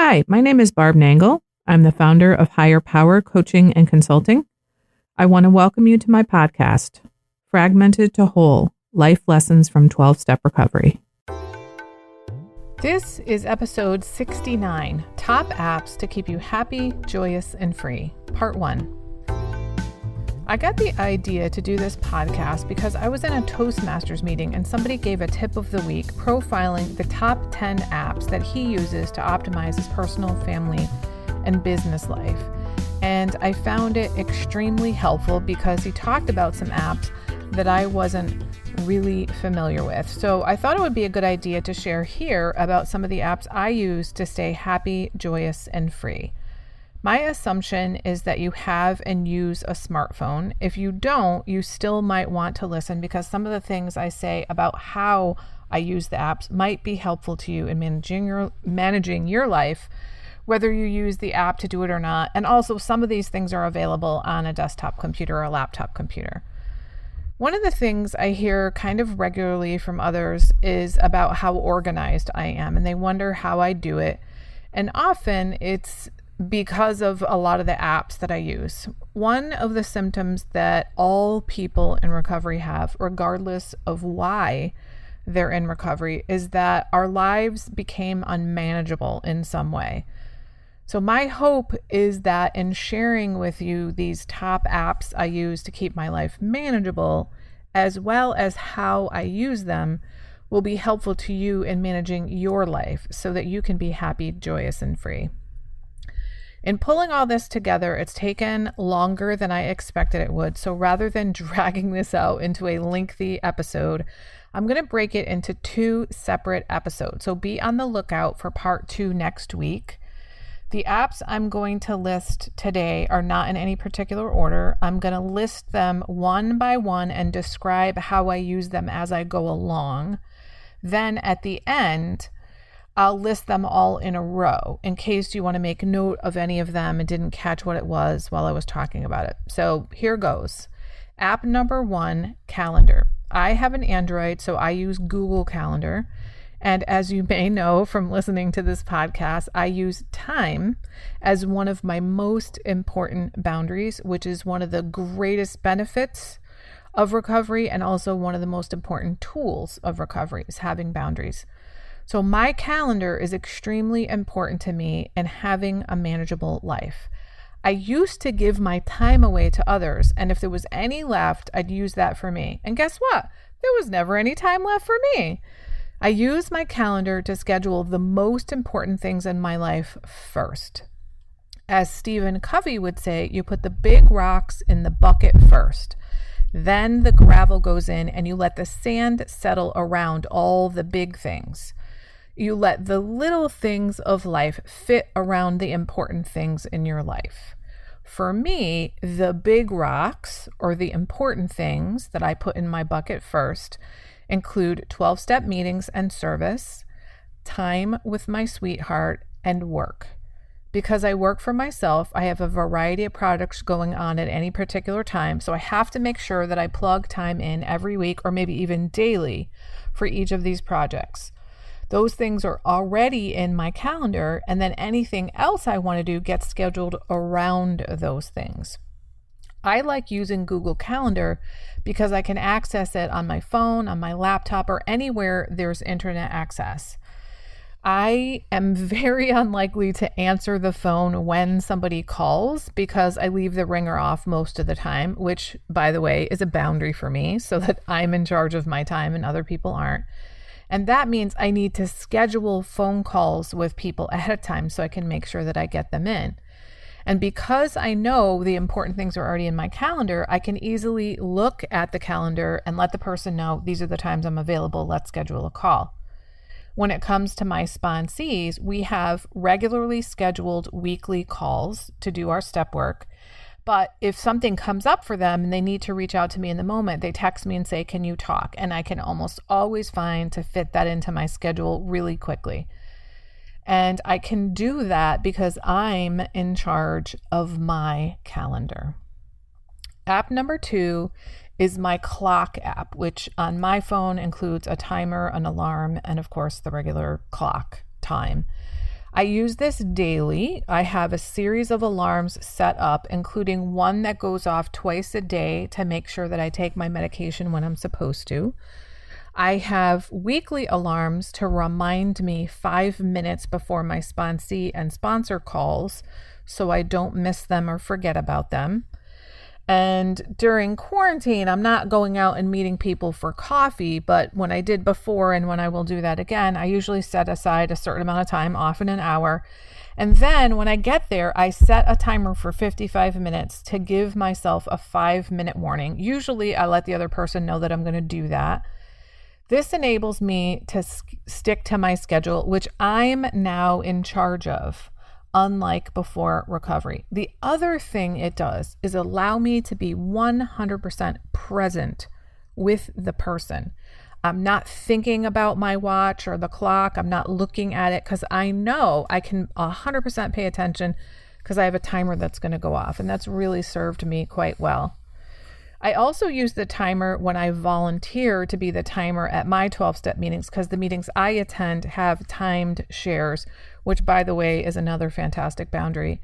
Hi, my name is Barb Nangle. I'm the founder of Higher Power Coaching and Consulting. I want to welcome you to my podcast, Fragmented to Whole, Life Lessons from 12-Step Recovery. This is episode 69, Top Apps to Keep You Happy, Joyous, and Free, Part 1. I got the idea to do this podcast because I was in a Toastmasters meeting and somebody gave a tip of the week profiling the top 10 apps that he uses to optimize his personal, family, and business life. And I found it extremely helpful because he talked about some apps that I wasn't really familiar with. So I thought it would be a good idea to share here about some of the apps I use to stay happy, joyous, and free. My assumption is that you have and use a smartphone. If you don't, you still might want to listen because some of the things I say about how I use the apps might be helpful to you in managing your life, whether you use the app to do it or not. And also some of these things are available on a desktop computer or a laptop computer. One of the things I hear kind of regularly from others is about how organized I am, and they wonder how I do it. And often it's because of a lot of the apps that I use. One of the symptoms that all people in recovery have, regardless of why they're in recovery, is that our lives became unmanageable in some way. So my hope is that in sharing with you these top apps I use to keep my life manageable, as well as how I use them, will be helpful to you in managing your life so that you can be happy, joyous, and free. In pulling all this together, it's taken longer than I expected it would. So rather than dragging this out into a lengthy episode, I'm going to break it into 2 separate episodes. So be on the lookout for part 2 next week. The apps I'm going to list today are not in any particular order. I'm going to list them one by one and describe how I use them as I go along. Then at the end, I'll list them all in a row in case you want to make note of any of them and didn't catch what it was while I was talking about it. So here goes. App number 1, Calendar. I have an Android, so I use Google Calendar. And as you may know from listening to this podcast, I use time as one of my most important boundaries, which is one of the greatest benefits of recovery and also one of the most important tools of recovery is having boundaries. So my calendar is extremely important to me in having a manageable life. I used to give my time away to others, and if there was any left, I'd use that for me. And guess what? There was never any time left for me. I use my calendar to schedule the most important things in my life first. As Stephen Covey would say, you put the big rocks in the bucket first. Then the gravel goes in and you let the sand settle around all the big things. You let the little things of life fit around the important things in your life. For me, the big rocks or the important things that I put in my bucket first include 12-step meetings and service, time with my sweetheart, and work. Because I work for myself, I have a variety of projects going on at any particular time, so I have to make sure that I plug time in every week or maybe even daily for each of these projects. Those things are already in my calendar, and then anything else I want to do gets scheduled around those things. I like using Google Calendar because I can access it on my phone, on my laptop, or anywhere there's internet access. I am very unlikely to answer the phone when somebody calls because I leave the ringer off most of the time, which, by the way, is a boundary for me so that I'm in charge of my time and other people aren't. And that means I need to schedule phone calls with people ahead of time so I can make sure that I get them in. And because I know the important things are already in my calendar, I can easily look at the calendar and let the person know these are the times I'm available. Let's schedule a call. When it comes to my sponsees, we have regularly scheduled weekly calls to do our step work. But if something comes up for them and they need to reach out to me in the moment, they text me and say, can you talk? And I can almost always find to fit that into my schedule really quickly. And I can do that because I'm in charge of my calendar. App number 2 is my clock app, which on my phone includes a timer, an alarm, and of course the regular clock time. I use this daily. I have a series of alarms set up, including one that goes off twice a day to make sure that I take my medication when I'm supposed to. I have weekly alarms to remind me 5 minutes before my sponsee and sponsor calls so I don't miss them or forget about them. And during quarantine, I'm not going out and meeting people for coffee, but when I did before and when I will do that again, I usually set aside a certain amount of time, often an hour. And then when I get there, I set a timer for 55 minutes to give myself a 5-minute warning. Usually I let the other person know that I'm going to do that. This enables me to stick to my schedule, which I'm now in charge of, unlike before recovery. The other thing it does is allow me to be 100% present with the person. I'm not thinking about my watch or the clock. I'm not looking at it because I know I can 100% pay attention because I have a timer that's going to go off, and that's really served me quite well. I also use the timer when I volunteer to be the timer at my 12-step meetings because the meetings I attend have timed shares, which, by the way, is another fantastic boundary.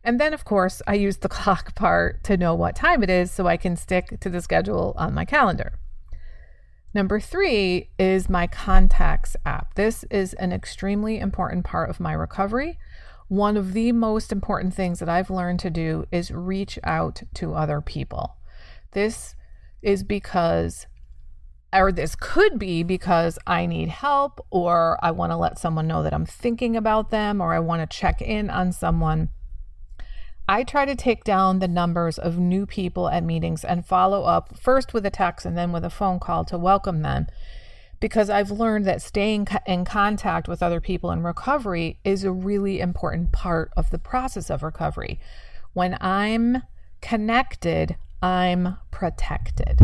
And then, of course, I use the clock part to know what time it is so I can stick to the schedule on my calendar. Number 3 is my contacts app. This is an extremely important part of my recovery. One of the most important things that I've learned to do is reach out to other people. This is because, or this could be because I need help, or I want to let someone know that I'm thinking about them, or I want to check in on someone. I try to take down the numbers of new people at meetings and follow up first with a text and then with a phone call to welcome them, because I've learned that staying in contact with other people in recovery is a really important part of the process of recovery. When I'm connected, I'm protected.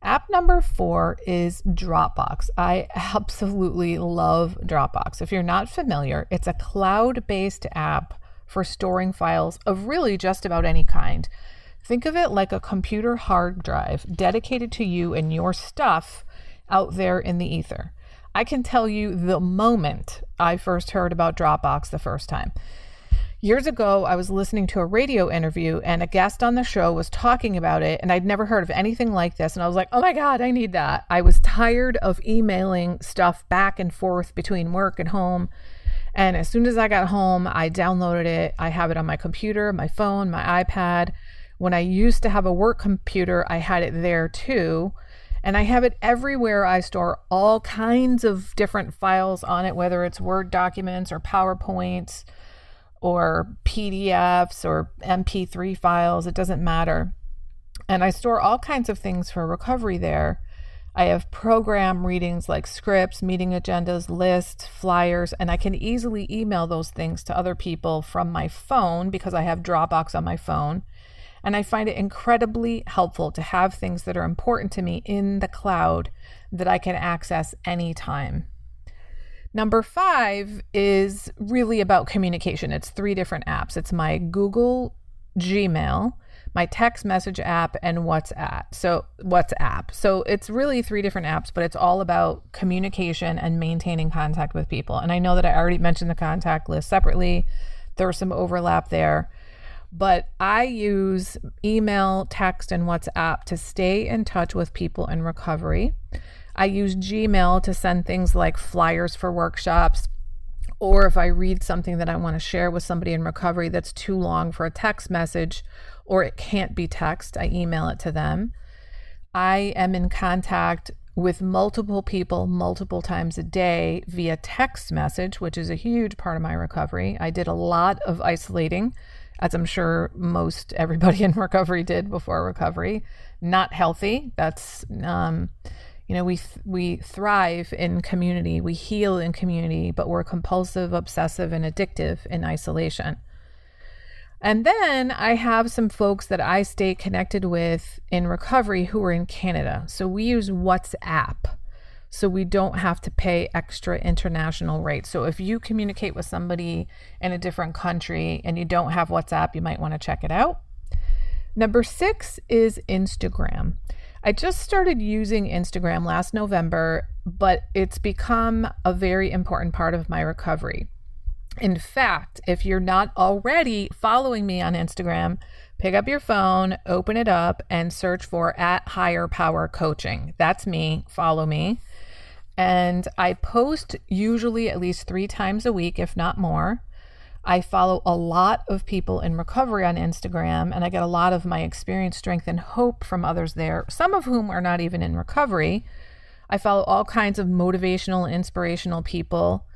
App number 4 is Dropbox. I absolutely love Dropbox. If you're not familiar, it's a cloud-based app for storing files of really just about any kind. Think of it like a computer hard drive dedicated to you and your stuff out there in the ether. I can tell you the moment I first heard about Dropbox the first time. Years ago, I was listening to a radio interview and a guest on the show was talking about it, and I'd never heard of anything like this. And I was like, oh my God, I need that. I was tired of emailing stuff back and forth between work and home. And as soon as I got home, I downloaded it. I have it on my computer, my phone, my iPad. When I used to have a work computer, I had it there too. And I have it everywhere. I store all kinds of different files on it, whether it's Word documents or PowerPoints or PDFs or MP3 files, it doesn't matter. And I store all kinds of things for recovery there. I have program readings like scripts, meeting agendas, lists, flyers, and I can easily email those things to other people from my phone because I have Dropbox on my phone. And I find it incredibly helpful to have things that are important to me in the cloud that I can access anytime. Number 5 is really about communication. It's 3 different apps. It's my Google Gmail, my text message app, and WhatsApp. So it's really 3 different apps, but it's all about communication and maintaining contact with people. And I know that I already mentioned the contact list separately. There's some overlap there. But I use email, text, and WhatsApp to stay in touch with people in recovery. I use Gmail to send things like flyers for workshops, or if I read something that I want to share with somebody in recovery that's too long for a text message, or it can't be text, I email it to them. I am in contact with multiple people multiple times a day via text message, which is a huge part of my recovery. I did a lot of isolating, as I'm sure most everybody in recovery did before recovery. Not healthy. That's we thrive in community, we heal in community, but we're compulsive, obsessive, and addictive in isolation. And then I have some folks that I stay connected with in recovery who are in Canada. So we use WhatsApp, so we don't have to pay extra international rates. So if you communicate with somebody in a different country and you don't have WhatsApp, you might want to check it out. Number 6 is Instagram. I just started using Instagram last November, but it's become a very important part of my recovery. In fact, if you're not already following me on Instagram, pick up your phone, open it up, and search for @HigherPowerCoaching. That's me. Follow me. And I post usually at least 3 times a week, if not more. I follow a lot of people in recovery on Instagram, and I get a lot of my experience, strength, and hope from others there, some of whom are not even in recovery. I follow all kinds of motivational, inspirational people.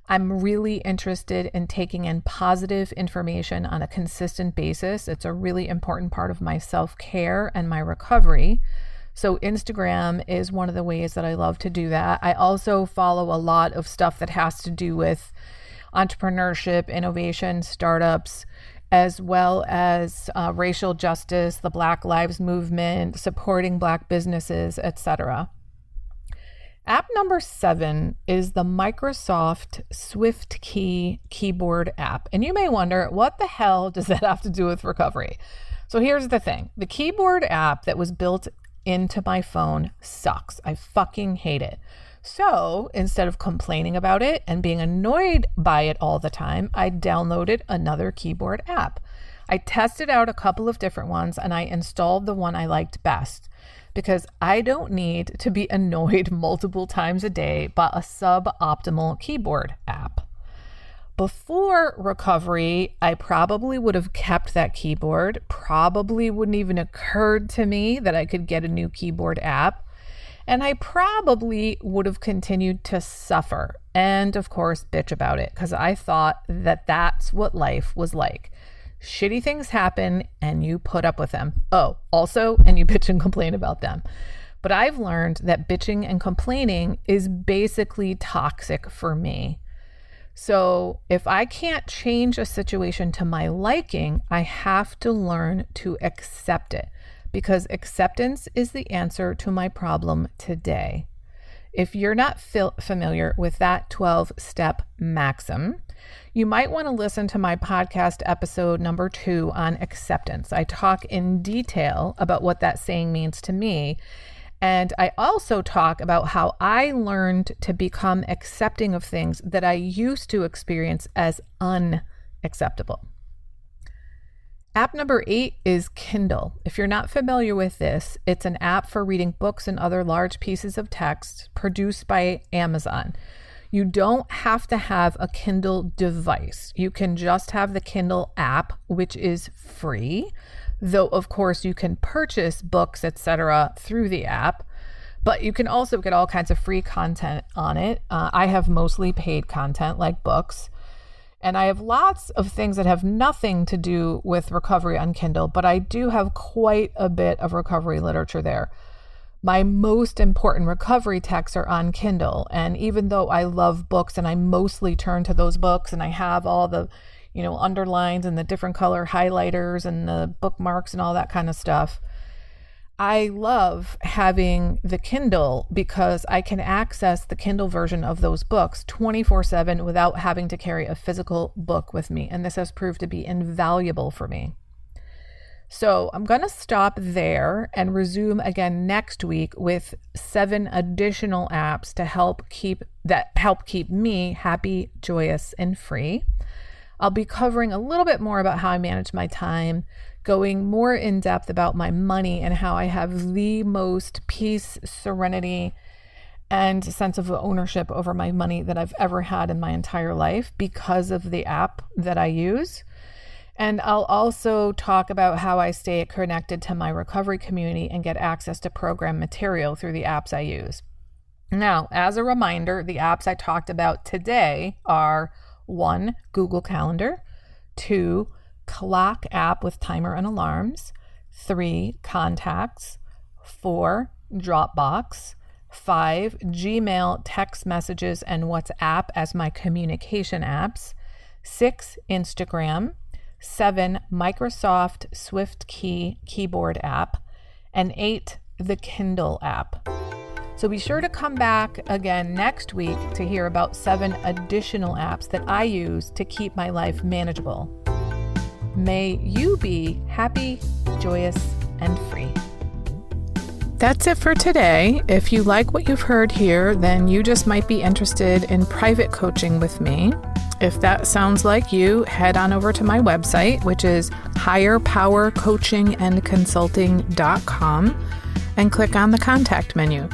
I'm really interested in taking in positive information on a consistent basis. It's a really important part of my self-care and my recovery. So Instagram is one of the ways that I love to do that. I also follow a lot of stuff that has to do with entrepreneurship, innovation, startups, as well as racial justice, the Black Lives Movement, supporting Black businesses, etc. App number 7 is the Microsoft SwiftKey keyboard app. And you may wonder, what the hell does that have to do with recovery? So here's the thing. The keyboard app that was built into my phone sucks. I fucking hate it. So instead of complaining about it and being annoyed by it all the time, I downloaded another keyboard app. I tested out a couple of different ones and I installed the one I liked best, because I don't need to be annoyed multiple times a day by a suboptimal keyboard app. Before recovery, I probably would have kept that keyboard. Probably wouldn't even occurred to me that I could get a new keyboard app. And I probably would have continued to suffer and, of course, bitch about it, because I thought that that's what life was like. Shitty things happen and you put up with them. Oh, also, and you bitch and complain about them. But I've learned that bitching and complaining is basically toxic for me. So if I can't change a situation to my liking, I have to learn to accept it, because acceptance is the answer to my problem today. If you're not familiar with that 12-step maxim, you might want to listen to my podcast episode number 2 on acceptance. I talk in detail about what that saying means to me. And I also talk about how I learned to become accepting of things that I used to experience as unacceptable. App number 8 is Kindle. If you're not familiar with this, it's an app for reading books and other large pieces of text produced by Amazon. You don't have to have a Kindle device. You can just have the Kindle app, which is free, though of course you can purchase books, etc. through the app, but you can also get all kinds of free content on it. I have mostly paid content like books. And I have lots of things that have nothing to do with recovery on Kindle, but I do have quite a bit of recovery literature there. My most important recovery texts are on Kindle. And even though I love books and I mostly turn to those books and I have all the, underlines and the different color highlighters and the bookmarks and all that kind of stuff, I love having the Kindle because I can access the Kindle version of those books 24/7 without having to carry a physical book with me. And this has proved to be invaluable for me. So I'm going to stop there and resume again next week with 7 additional apps to help keep me happy, joyous, and free. I'll be covering a little bit more about how I manage my time, going more in depth about my money and how I have the most peace, serenity, and sense of ownership over my money that I've ever had in my entire life because of the app that I use. And I'll also talk about how I stay connected to my recovery community and get access to program material through the apps I use. Now, as a reminder, the apps I talked about today are 1, Google Calendar, 2, Clock app with timer and alarms, 3, Contacts, 4, Dropbox, 5, Gmail, text messages, and WhatsApp as my communication apps, 6, Instagram, 7, Microsoft SwiftKey keyboard app, and 8, the Kindle app. So be sure to come back again next week to hear about 7 additional apps that I use to keep my life manageable. May you be happy, joyous, and free. That's it for today. If you like what you've heard here, then you just might be interested in private coaching with me. If that sounds like you, head on over to my website, which is higherpowercoachingandconsulting.com, and click on the contact menu.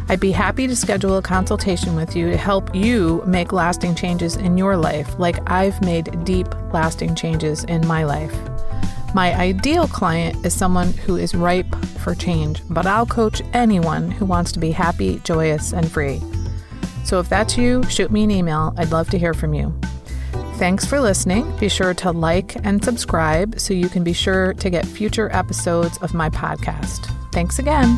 I'd be happy to schedule a consultation with you to help you make lasting changes in your life, like I've made deep, lasting changes in my life. My ideal client is someone who is ripe for change, but I'll coach anyone who wants to be happy, joyous, and free. So if that's you, shoot me an email. I'd love to hear from you. Thanks for listening. Be sure to like and subscribe so you can be sure to get future episodes of my podcast. Thanks again.